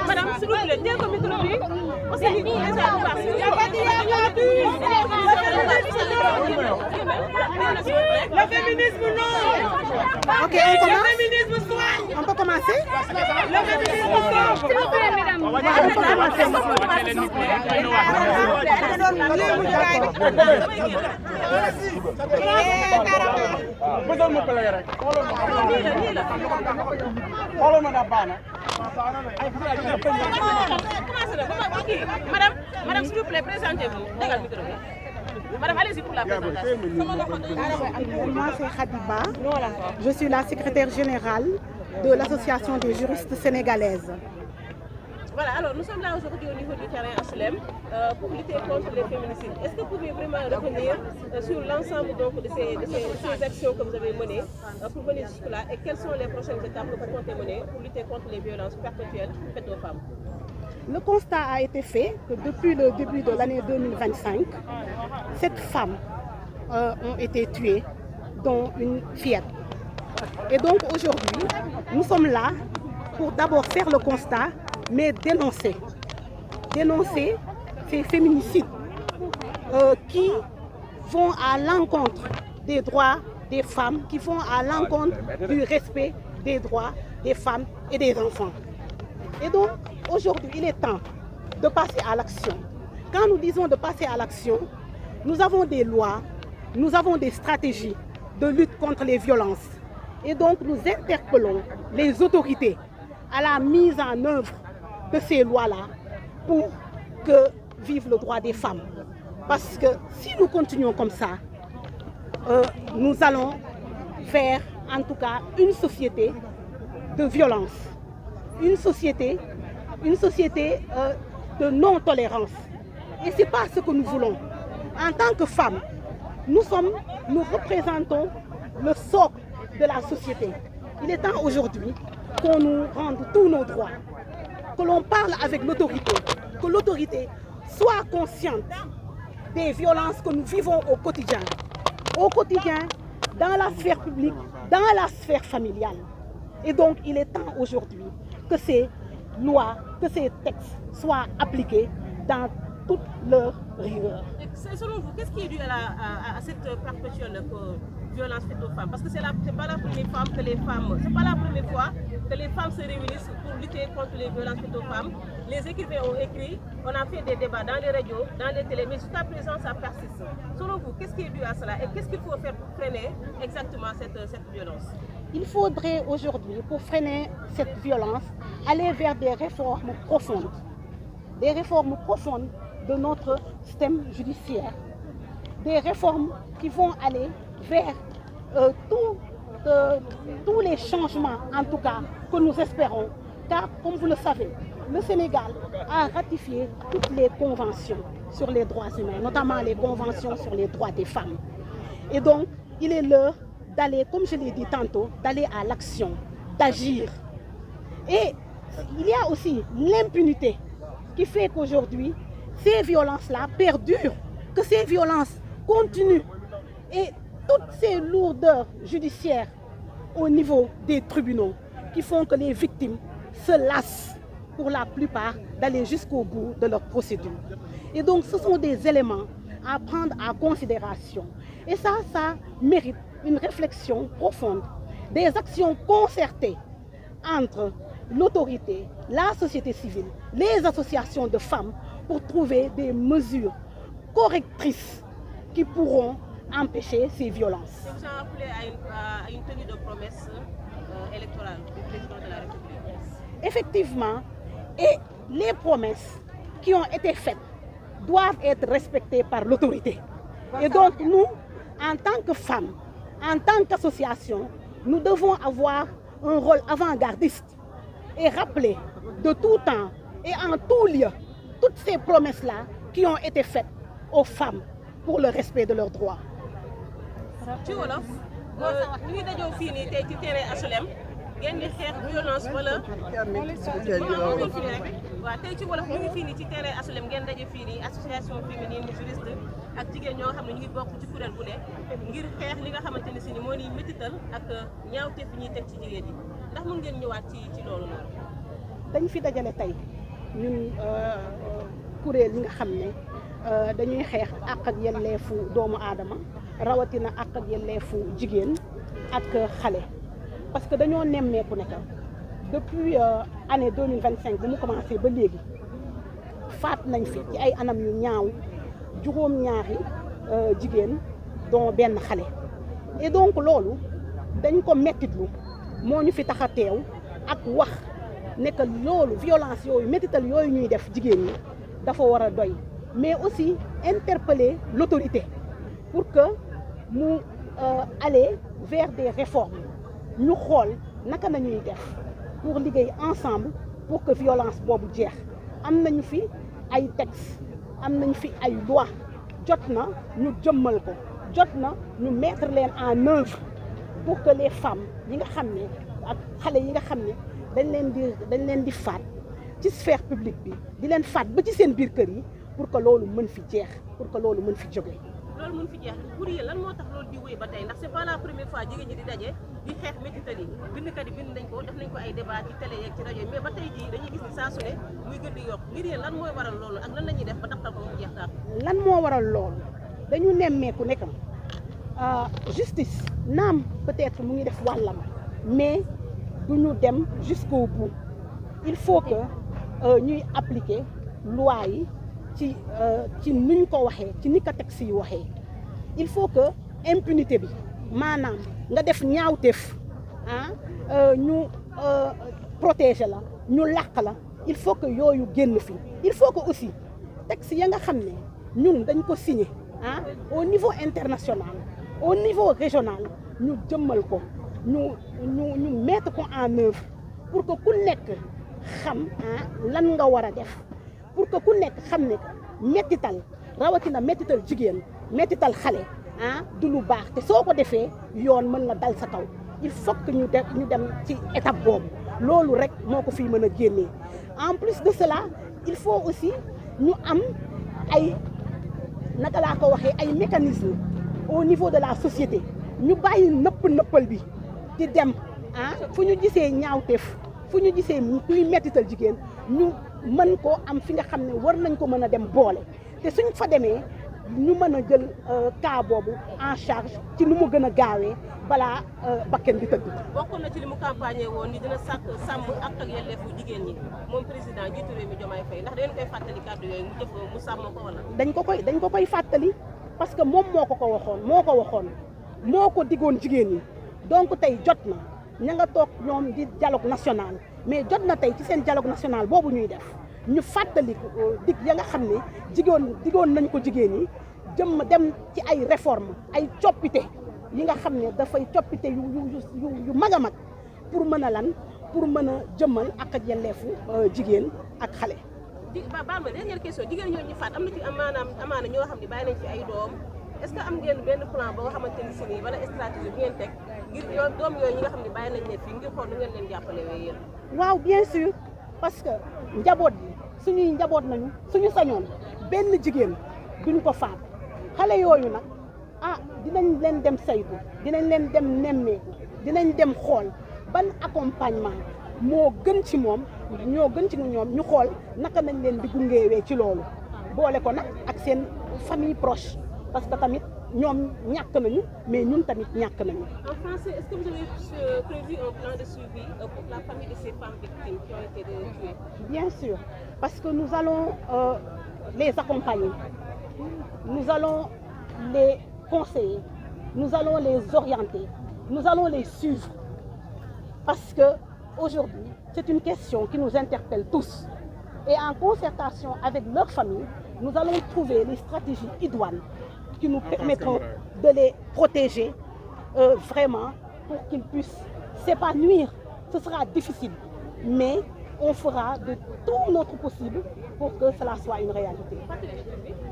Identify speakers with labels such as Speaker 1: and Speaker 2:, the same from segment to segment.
Speaker 1: Madame, s'il vous plaît, dès que micro bi, parce que le féminisme non.
Speaker 2: Ok, on commence. Le féminisme soigne. On peut commencer.
Speaker 1: Le féminisme sauve. S'il vous plaît, mesdames.
Speaker 2: On peut commencer.
Speaker 1: Madame, s'il vous plaît, présentez-vous. Madame, allez-y pour la présentation.
Speaker 2: Moi, c'est Khadiba. Je suis la secrétaire générale de l'Association des juristes sénégalaises.
Speaker 1: Voilà, alors nous sommes là aujourd'hui au niveau du terrain HLM pour lutter contre les féminicides. Est-ce que vous pouvez vraiment revenir sur l'ensemble de ces actions que vous avez menées pour venir jusque-là et quelles sont les prochaines étapes que vous comptez mener pour lutter contre les violences perpétuelles faites aux femmes?
Speaker 2: Le constat a été fait que depuis le début de l'année 2025, 7 femmes ont été tuées, dont une fillette. Et donc aujourd'hui, nous sommes là pour d'abord faire le constat, mais dénoncer ces féminicides qui vont à l'encontre des droits des femmes, qui vont à l'encontre du respect des droits des femmes et des enfants. Et donc, aujourd'hui, il est temps de passer à l'action. Quand nous disons de passer à l'action, nous avons des lois, nous avons des stratégies de lutte contre les violences. Et donc, nous interpellons les autorités à la mise en œuvre de ces lois-là pour que vive le droit des femmes. Parce que si nous continuons comme ça, nous allons vers, en tout cas, une société de violence, une société de non-tolérance. Et ce n'est pas ce que nous voulons. En tant que femmes, nous représentons le socle de la société. Il est temps aujourd'hui qu'on nous rende tous nos droits, que l'on parle avec l'autorité, que l'autorité soit consciente des violences que nous vivons au quotidien, dans la sphère publique, dans la sphère familiale. Et donc, il est temps aujourd'hui que ces lois, que ces textes soient appliqués dans toute leur rigueur.
Speaker 1: Selon vous, qu'est-ce qui est dû à cette perpétuelle violence faite aux femmes? Parce que c'est pas la première fois que les femmes se réunissent pour lutter contre les violences faites aux femmes. Les écrivains ont écrit, on a fait des débats dans les radios, dans les télés, mais jusqu'à présent ça persiste. Selon vous, qu'est-ce qui est dû à cela et qu'est-ce qu'il faut faire pour freiner exactement cette violence?
Speaker 2: Il faudrait aujourd'hui, pour freiner cette violence, aller vers des réformes profondes de notre système judiciaire, des réformes qui vont aller vers tous les changements, en tout cas, que nous espérons. Car, comme vous le savez, le Sénégal a ratifié toutes les conventions sur les droits humains, notamment les conventions sur les droits des femmes. Et donc, il est l'heure d'aller, comme je l'ai dit tantôt, d'aller à l'action, d'agir. Et il y a aussi l'impunité qui fait qu'aujourd'hui, ces violences-là perdurent, que ces violences continuent. Et toutes ces lourdeurs judiciaires au niveau des tribunaux qui font que les victimes se lassent pour la plupart d'aller jusqu'au bout de leur procédure. Et donc ce sont des éléments à prendre en considération. Et ça mérite une réflexion profonde, des actions concertées entre l'autorité, la société civile, les associations de femmes pour trouver des mesures correctrices qui pourront empêcher ces violences.
Speaker 1: Vous en appelez à une tenue de promesse électorale du président de la République?
Speaker 2: Effectivement, et les promesses qui ont été faites doivent être respectées par l'autorité. Et donc nous, en tant que femmes, en tant qu'association, nous devons avoir un rôle avant-gardiste et rappeler de tout temps et en tout lieu toutes ces promesses-là qui ont été faites aux femmes pour le respect de leurs droits.
Speaker 1: ci wolof ñu ngi dajoo fii nii tey ci terrain HLM ngeen di xeex violence wala waaw tey ci wolof ñu ngi fii nii ci terrain HLM ngeen daje fii nii association féminine juriste ak jigéen ñoo xam ne ñu ngi bokk ci kuréel bu ne ngir xeex li nga xamante ni si ni moo ni métital ak ñaawteef bi ñuy teg ci jigéen yi ndax mën ngeen ñëwaat ci loolu noonu.
Speaker 2: dañ fi dajale tey ñun kuréel yi nga xam ne dañuy xeex àq ak yelleefu doomu aadama rawatina àq ak yelleefu jigéen ak xale parce que dañoo nemmeeku ne depuis année 2025 bu mu commencé ba léegi faat nañ fi ci ay anam yu ñaaw juróom-ñaari jigéen dont benn xale et donc loolu dañ ko mettitlu moo ñu fi tax a teew ak wax ne que loolu violence yooyu métital yooyu ñuy def jigéen ñi dafa war a doy mais aussi interpeller l'autorité pour que mu aller vers des réformes ñu xool naka nañuy def pour liggéey ensemble pour que violence boobu jeex am nañu fi ay textes am nañu fi ay lois jot na ñu jëmmal ko jot na ñu mettre leen en œuvre pour que les femmes yi nga xam ne ak xale yi nga xam ne dañ leen di faat ci sphère publique bi di leen faat ba ci seen biir kër yi pour que loolu mën fi jeex pour que loolu mën fi jóge.
Speaker 1: loolu mën fi jeex pour yéen lan moo tax loolu di wéy ba tey ndax c'est pas la première fois jigéen ñi di daje di xeex métital yi bindkat yi bind nañ ko def nañ ko ay débat ci télé yeeg ci rajo yi mais ba tey jii dañuy gis ni saa su ne muy gën di yokk ngir yéen lan mooy waral loolu ak lan la ñuy def ba taxtal ko mu jeex daal.
Speaker 2: lan moo waral loolu dañu nemmeeku ne justice naam peut-être mu ngi def wàllam mais du ñu dem jusqu'au bout il faut que ñuy appliquer loi yi ci nuñ ko waxee ci ni ko texte yi waxee il faut que impunité bi maanaam nga def ñaawteef ñu protéger la ñu làq la il faut que yooyu génn fi il faut que aussi texte ya nga xam ne ñun dañ ko signé au niveau international au niveau régional ñu jëmmal ko ñu mettre ko en œuvre pour que ku nekk xam lan nga war a def pour que ku nekk xam ne mettital rawatina mettital jigéen mettital xale du lu baax te soo ko defee yoon mën na dal sa kaw il faut que ñu dem ci étape boobu loolu rek moo ko fii mën a génnee en plus de cela il faut aussi ñu am ay naka laa ko waxee ay mécanismes au niveau de la société ñu bàyyi nëppal bi di dem fu ñu gisee ñaawteef fu ñu gisee kuy mettital jigéen ñu mën koo am fi nga xam ne war nañ ko mën a dem boole te suñ fa demee ñu mën a jël cas boobu en charge ci nu mu gën a gaawee balaa bakken di tëdd.
Speaker 1: bokk na ci li mu campagne woon ni dina sàmm ak yelleefu jigéen ñi moom président jiitu réew mi Diomaye Faye ndax dañu koy fàttali kàddu yooyu mu jëf mu sàmm ko wala.
Speaker 2: dañ ko koy fàttali parce que moom moo ko waxoon moo ko digoon jigéen ñi donc tey jot na ña nga toog ñoom di dialogue national mais jot na tey ci seen dialogue national boobu ñuy def ñu fàttali dig ya nga xam ne digoon nañ ko jigéen ñi dem ci ay réforme ay coppite yi nga xam ne dafay coppite yu mag a mag pour mën a pour mën a jëmmal ak yelleefu jigéen ak xale.
Speaker 1: baal ma dernière question jigéen ñooñu ñu faat am na ci amaana ñoo xam ne bàyyi nañ ci ay doom est-ce que am ngeen benn plan ba nga xamante ni si nii wala stratégie bu ngeen teg ngir doom yooyu ñi nga xam ne bàyyi nañ leen fii ngir xool nu ngeen leen jàppale yéen.
Speaker 2: waaw bien sûr parce que njaboot bi suñuy njaboot nañu suñu sañoon benn jigéen duñ ko faat xale yooyu nag dinañ leen dem saytu dinañ leen dem nemmeeku dinañ dem xool ban accompagnement moo gën ci moom ñoo gën ci ñoom ñu xool naka nañ leen di gungeewee ci loolu boole ko nag ak seen famille proche parce que tamit ñoom ñàkk nañu mais ñun tamit ñàkk nañu.
Speaker 1: En français, est-ce que vous avez prévu un plan de suivi pour la famille de ces femmes victimes qui ont été tuées?
Speaker 2: Bien sûr, parce que nous allons les accompagner, nous allons les conseiller, nous allons les orienter, nous allons les suivre parce que aujourd'hui, c'est une question qui nous interpelle tous. Et en concertation avec leur famille, nous allons trouver les stratégies idoines qui nous permettront de les protéger vraiment pour qu'ils puissent s'épanouir. Ce sera difficile, mais on fera de tout notre possible pour que cela soit une réalité.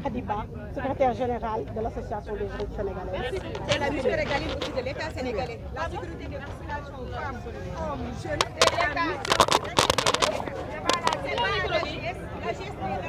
Speaker 2: Khadiba, secrétaire générale de l'Association des juristes sénégalais.
Speaker 3: C'est la mission régaline aussi de l'État sénégalais. La sécurité des populations, femmes, hommes, jeunes, et l'État. La gestion